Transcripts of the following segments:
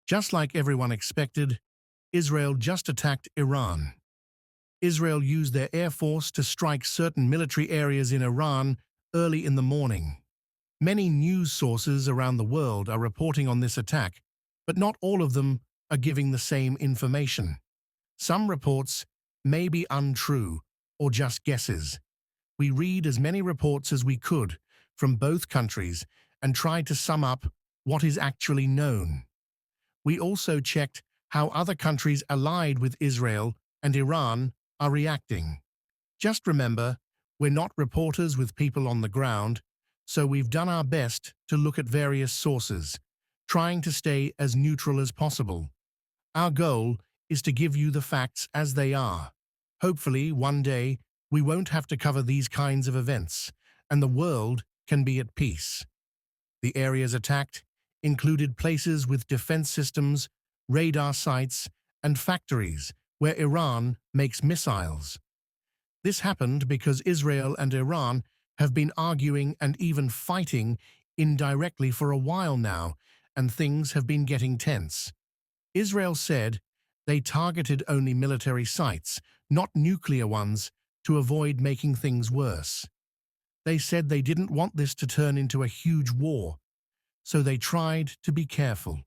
Just like everyone expected, Israel just attacked Iran. Israel used their air force to strike certain military areas in Iran early in the morning. Many news sources around the world are reporting on this attack, but not all of them are giving the same information. Some reports may be untrue or just guesses. We read as many reports as we could from both countries and tried to sum up what is actually known. We also checked how other countries allied with Israel and Iran are reacting. Just remember, we're not reporters with people on the ground, so we've done our best to look at various sources, trying to stay as neutral as possible. Our goal is to give you the facts as they are. Hopefully, one day, we won't have to cover these kinds of events, and the world can be at peace. The areas attacked included places with defense systems, radar sites, and factories where Iran makes missiles. This happened because Israel and Iran have been arguing and even fighting indirectly for a while now, and things have been getting tense. Israel said they targeted only military sites, not nuclear ones, to avoid making things worse. They said they didn't want this to turn into a huge war, so they tried to be careful.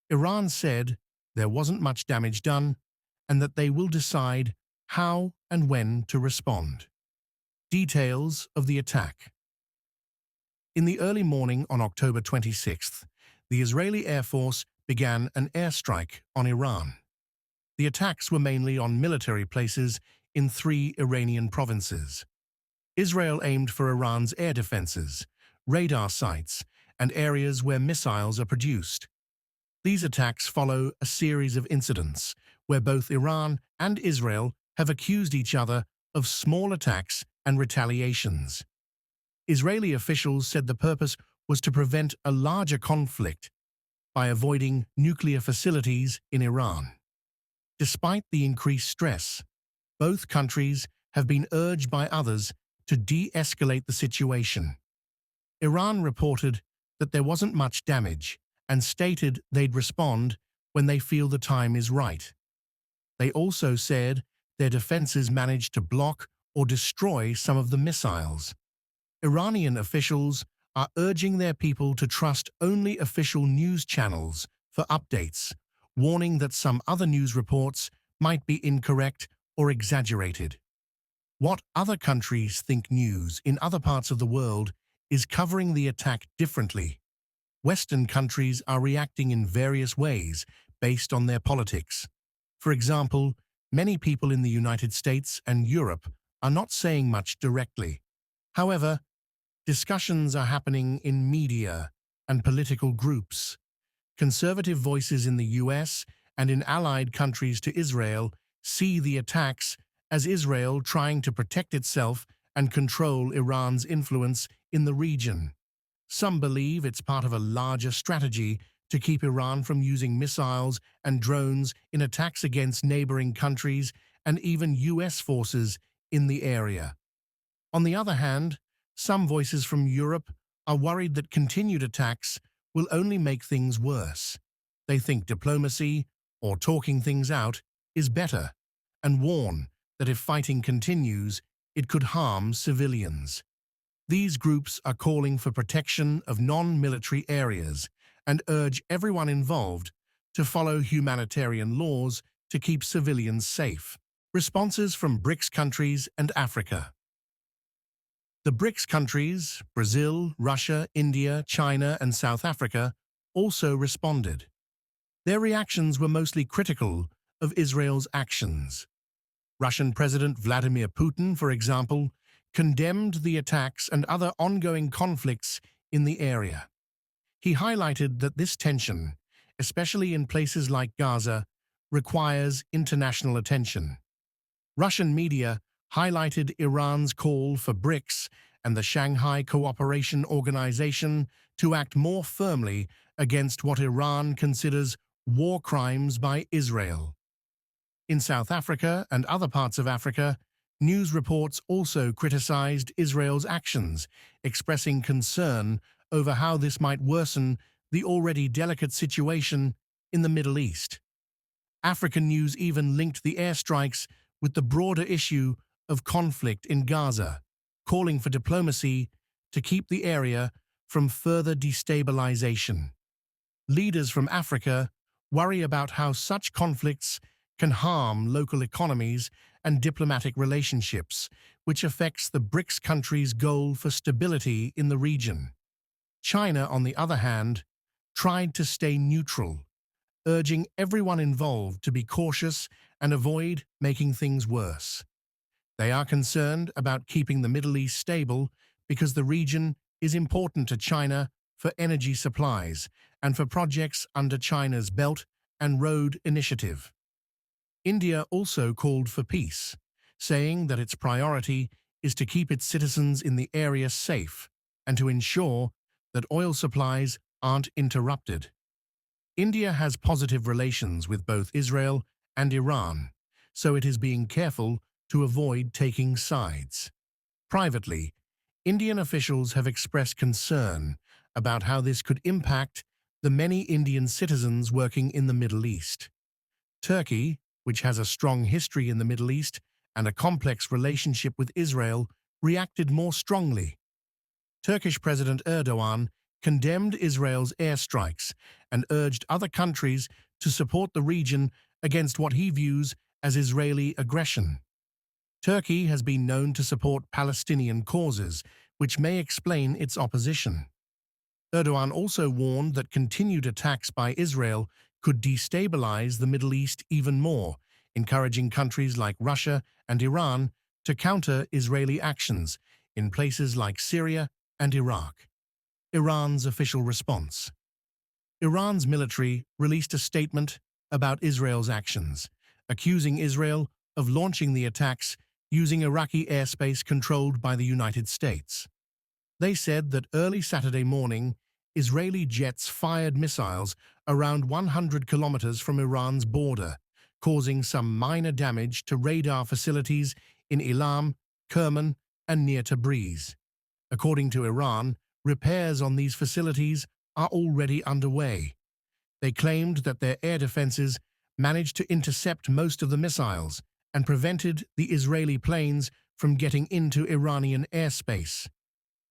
Iran said there wasn't much damage done and that they will decide how and when to respond. Details of the attack. In the early morning on October 26th, the Israeli Air Force began an airstrike on Iran. The attacks were mainly on military places in 3 Iranian provinces. Israel aimed for Iran's air defenses, radar sites, and areas where missiles are produced. These attacks follow a series of incidents where both Iran and Israel have accused each other of small attacks and retaliations. Israeli officials said the purpose was to prevent a larger conflict by avoiding nuclear facilities in Iran. Despite the increased stress, both countries have been urged by others to de-escalate the situation. Iran reported that there wasn't much damage and stated they'd respond when they feel the time is right. They also said their defenses managed to block or destroy some of the missiles. Iranian officials are urging their people to trust only official news channels for updates, warning that some other news reports might be incorrect or exaggerated. What other countries think news in other parts of the world is covering the attack differently. Western countries are reacting in various ways based on their politics. For example, many people in the United States and Europe are not saying much directly. However, discussions are happening in media and political groups. Conservative voices in the US and in allied countries to Israel see the attacks as Israel trying to protect itself and control Iran's influence in the region. Some believe it's part of a larger strategy to keep Iran from using missiles and drones in attacks against neighboring countries and even US forces in the area. On the other hand, some voices from Europe are worried that continued attacks will only make things worse. They think diplomacy, or talking things out, is better, and warn that if fighting continues, it could harm civilians. These groups are calling for protection of non-military areas and urge everyone involved to follow humanitarian laws to keep civilians safe. Responses from BRICS countries and Africa. The BRICS countries, Brazil, Russia, India, China, and South Africa, also responded. Their reactions were mostly critical of Israel's actions. Russian President Vladimir Putin, for example, condemned the attacks and other ongoing conflicts in the area. He highlighted that this tension, especially in places like Gaza, requires international attention. Russian media highlighted Iran's call for BRICS and the Shanghai Cooperation Organization to act more firmly against what Iran considers war crimes by Israel. In South Africa and other parts of Africa, news reports also criticized Israel's actions, expressing concern over how this might worsen the already delicate situation in the Middle East. African news even linked the airstrikes with the broader issue of conflict in Gaza, calling for diplomacy to keep the area from further destabilization. Leaders from Africa worry about how such conflicts can harm local economies and diplomatic relationships, which affects the BRICS countries' goal for stability in the region. China, on the other hand, tried to stay neutral, urging everyone involved to be cautious and avoid making things worse. They are concerned about keeping the Middle East stable because the region is important to China for energy supplies and for projects under China's Belt and Road Initiative. India also called for peace, saying that its priority is to keep its citizens in the area safe and to ensure that oil supplies aren't interrupted. India has positive relations with both Israel and Iran, so it is being careful to avoid taking sides. Privately, Indian officials have expressed concern about how this could impact the many Indian citizens working in the Middle East. Turkey, which has a strong history in the Middle East and a complex relationship with Israel, reacted more strongly. Turkish President Erdogan condemned Israel's airstrikes and urged other countries to support the region against what he views as Israeli aggression. Turkey has been known to support Palestinian causes, which may explain its opposition. Erdogan also warned that continued attacks by Israel could destabilize the Middle East even more, encouraging countries like Russia and Iran to counter Israeli actions in places like Syria and Iraq. Iran's official response. Iran's military released a statement about Israel's actions, accusing Israel of launching the attacks using Iraqi airspace controlled by the United States. They said that early Saturday morning, Israeli jets fired missiles around 100 kilometers from Iran's border, causing some minor damage to radar facilities in Ilam, Kerman, and near Tabriz. According to Iran, repairs on these facilities are already underway. They claimed that their air defenses managed to intercept most of the missiles and prevented the Israeli planes from getting into Iranian airspace.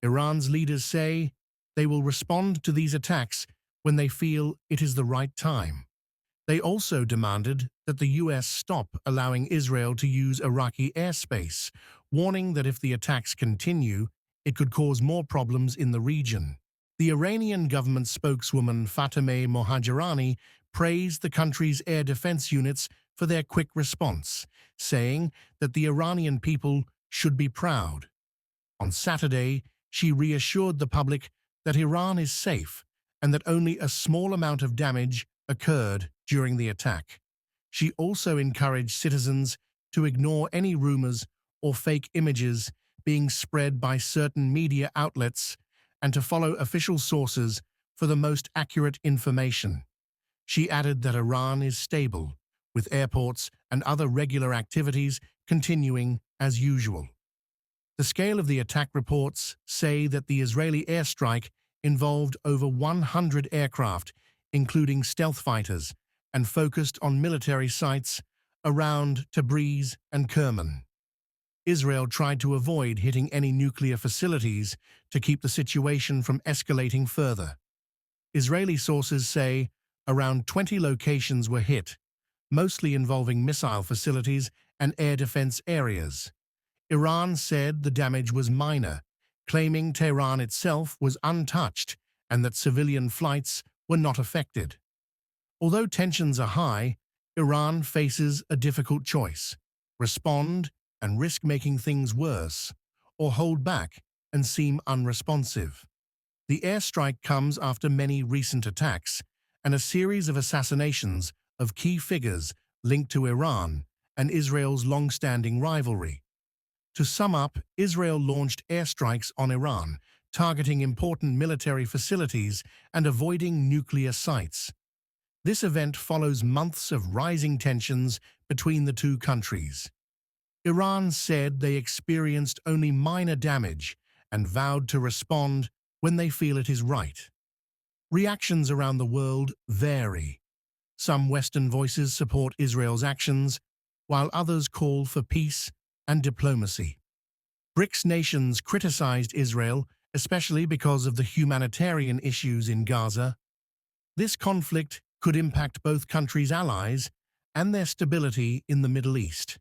Iran's leaders say they will respond to these attacks when they feel it is the right time. They also demanded that the U.S. stop allowing Israel to use Iraqi airspace, warning that if the attacks continue, it could cause more problems in the region. The Iranian government spokeswoman Fatemeh Mohajerani praised the country's air defense units for their quick response, saying that the Iranian people should be proud. On Saturday, she reassured the public that Iran is safe and that only a small amount of damage occurred during the attack. She also encouraged citizens to ignore any rumors or fake images being spread by certain media outlets and to follow official sources for the most accurate information. She added that Iran is stable, with airports and other regular activities continuing as usual. The scale of the attack reports say that the Israeli airstrike involved over 100 aircraft, including stealth fighters, and focused on military sites around Tabriz and Kerman. Israel tried to avoid hitting any nuclear facilities to keep the situation from escalating further. Israeli sources say around 20 locations were hit, mostly involving missile facilities and air defense areas. Iran said the damage was minor, claiming Tehran itself was untouched and that civilian flights were not affected. Although tensions are high, Iran faces a difficult choice: respond and risk making things worse, or hold back and seem unresponsive. The airstrike comes after many recent attacks and a series of assassinations of key figures linked to Iran and Israel's long-standing rivalry. To sum up, Israel launched airstrikes on Iran, targeting important military facilities and avoiding nuclear sites. This event follows months of rising tensions between the two countries. Iran said they experienced only minor damage and vowed to respond when they feel it is right. Reactions around the world vary. Some Western voices support Israel's actions, while others call for peace and diplomacy. BRICS nations criticized Israel, especially because of the humanitarian issues in Gaza. This conflict could impact both countries' allies and their stability in the Middle East.